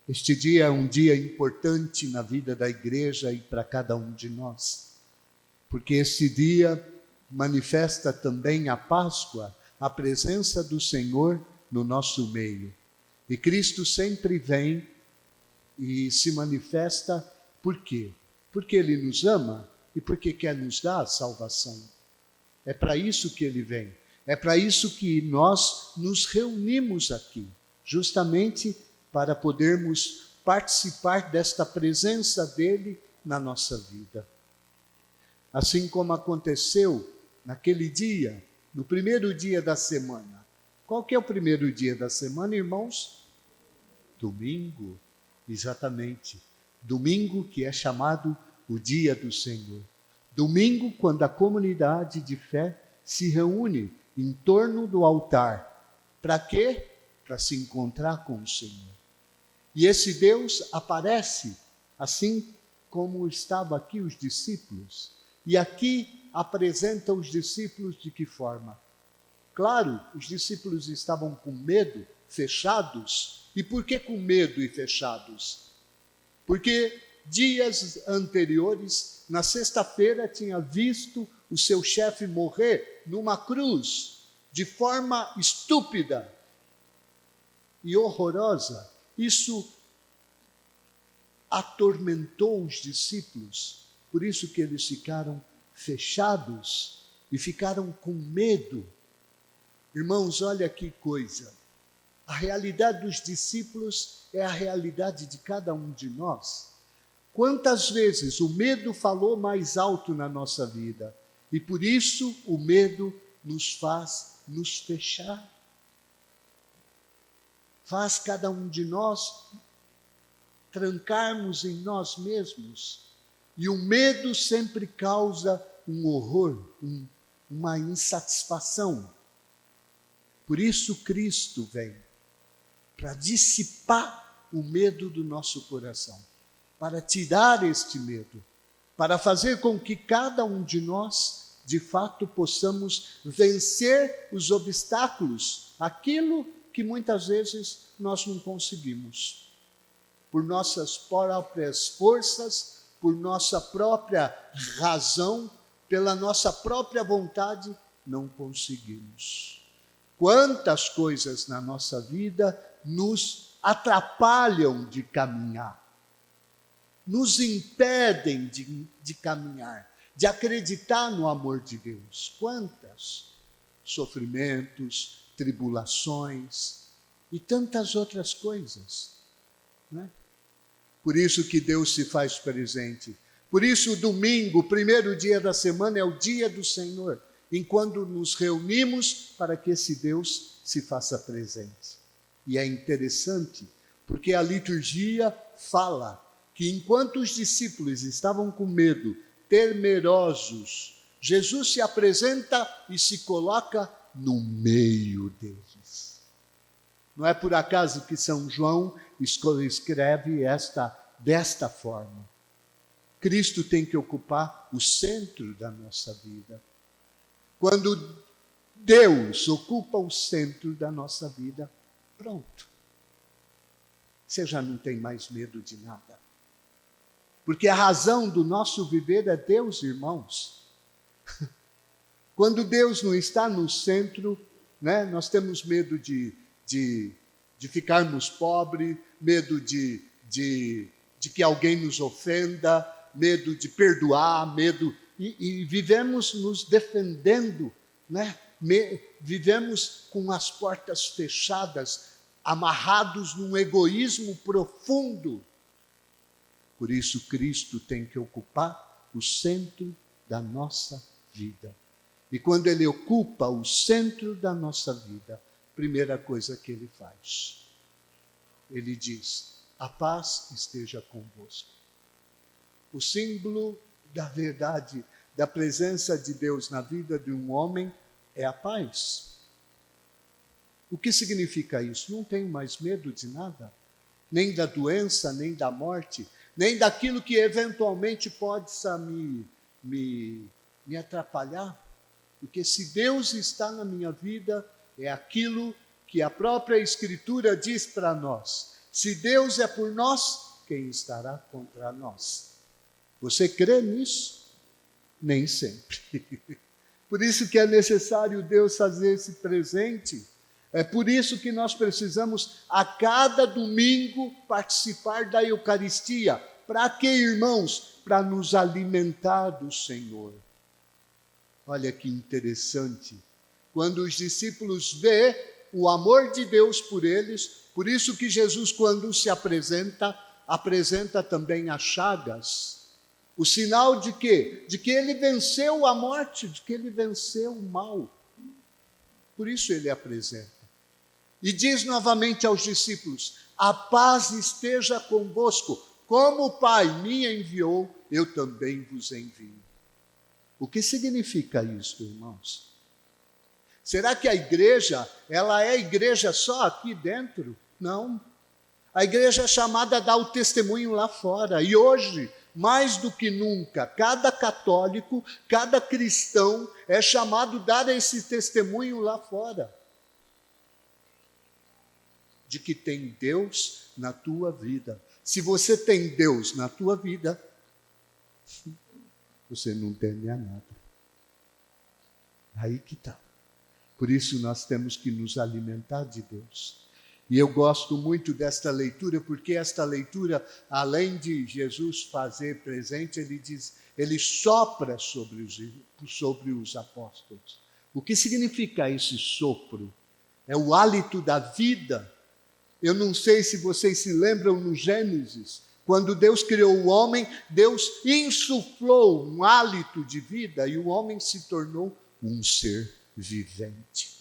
Este dia é um dia importante na vida da igreja e para cada um de nós, porque este dia manifesta também a Páscoa, a presença do Senhor no nosso meio. E Cristo sempre vem e se manifesta por quê? Porque Ele nos ama e porque quer nos dar a salvação. É para isso que Ele vem. É para isso que nós nos reunimos aqui, justamente para podermos participar desta presença dEle na nossa vida. Assim como aconteceu naquele dia, no primeiro dia da semana. Qual que é o primeiro dia da semana, irmãos? Domingo, exatamente. Domingo que é chamado o dia do Senhor. Domingo, quando a comunidade de fé se reúne em torno do altar. Para quê? Para se encontrar com o Senhor. E esse Deus aparece, assim como estavam aqui os discípulos. E aqui apresenta os discípulos de que forma? Claro, os discípulos estavam com medo, fechados. E por que com medo e fechados? Porque dias anteriores, na sexta-feira, tinha visto o seu chefe morrer numa cruz, de forma estúpida e horrorosa. Isso atormentou os discípulos, por isso que eles ficaram fechados e ficaram com medo. Irmãos, olha que coisa. A realidade dos discípulos é a realidade de cada um de nós. Quantas vezes o medo falou mais alto na nossa vida e por isso o medo nos faz nos fechar. Faz cada um de nós trancarmos em nós mesmos. E o medo sempre causa um horror, uma insatisfação. Por isso Cristo vem, para dissipar o medo do nosso coração, para tirar este medo, para fazer com que cada um de nós, de fato, possamos vencer os obstáculos, aquilo que muitas vezes nós não conseguimos. Por nossas próprias forças, por nossa própria razão, pela nossa própria vontade, não conseguimos. Quantas coisas na nossa vida nos atrapalham de caminhar, nos impedem de caminhar, de acreditar no amor de Deus. Quantas sofrimentos, tribulações e tantas outras coisas, né? Por isso que Deus se faz presente. Por isso o domingo, o primeiro dia da semana, é o dia do Senhor, enquanto nos reunimos para que esse Deus se faça presente. E é interessante, porque a liturgia fala que enquanto os discípulos estavam com medo, temerosos, Jesus se apresenta e se coloca no meio deles. Não é por acaso que São João escreve desta forma. Cristo tem que ocupar o centro da nossa vida. Quando Deus ocupa o centro da nossa vida, pronto. Você já não tem mais medo de nada. Porque a razão do nosso viver é Deus, irmãos. Quando Deus não está no centro, né, nós temos medo de ficarmos pobres, medo de que alguém nos ofenda, medo de perdoar, medo... E vivemos nos defendendo, né? Vivemos com as portas fechadas, amarrados num egoísmo profundo. Por isso Cristo tem que ocupar o centro da nossa vida. E quando Ele ocupa o centro da nossa vida, a primeira coisa que Ele faz, Ele diz: a paz esteja convosco. O símbolo da verdade, da presença de Deus na vida de um homem é a paz. O que significa isso? Não tenho mais medo de nada, nem da doença, nem da morte, nem daquilo que eventualmente possa me atrapalhar, porque se Deus está na minha vida, é aquilo que a própria Escritura diz para nós: Se Deus é por nós, quem estará contra nós? Você crê nisso? Nem sempre. Por isso que é necessário Deus fazer esse presente. É por isso que nós precisamos, a cada domingo, participar da Eucaristia. Para quê, irmãos? Para nos alimentar do Senhor. Olha que interessante. Quando os discípulos vê o amor de Deus por eles, por isso que Jesus, quando se apresenta também as chagas. O sinal de quê? De que ele venceu a morte, de que ele venceu o mal. Por isso ele apresenta. E diz novamente aos discípulos: a paz esteja convosco. Como o Pai me enviou, eu também vos envio. O que significa isso, irmãos? Será que a igreja, ela é igreja só aqui dentro? Não. A igreja é chamada a dar o testemunho lá fora. E hoje, mais do que nunca, cada católico, cada cristão é chamado a dar esse testemunho lá fora. De que tem Deus na tua vida. Se você tem Deus na tua vida, você não teme a nada. Aí que está. Por isso nós temos que nos alimentar de Deus. E eu gosto muito desta leitura, porque esta leitura, além de Jesus fazer presente, ele sopra sobre os apóstolos. O que significa esse sopro? É o hálito da vida. Eu não sei se vocês se lembram no Gênesis, quando Deus criou o homem, Deus insuflou um hálito de vida e o homem se tornou um ser vivente.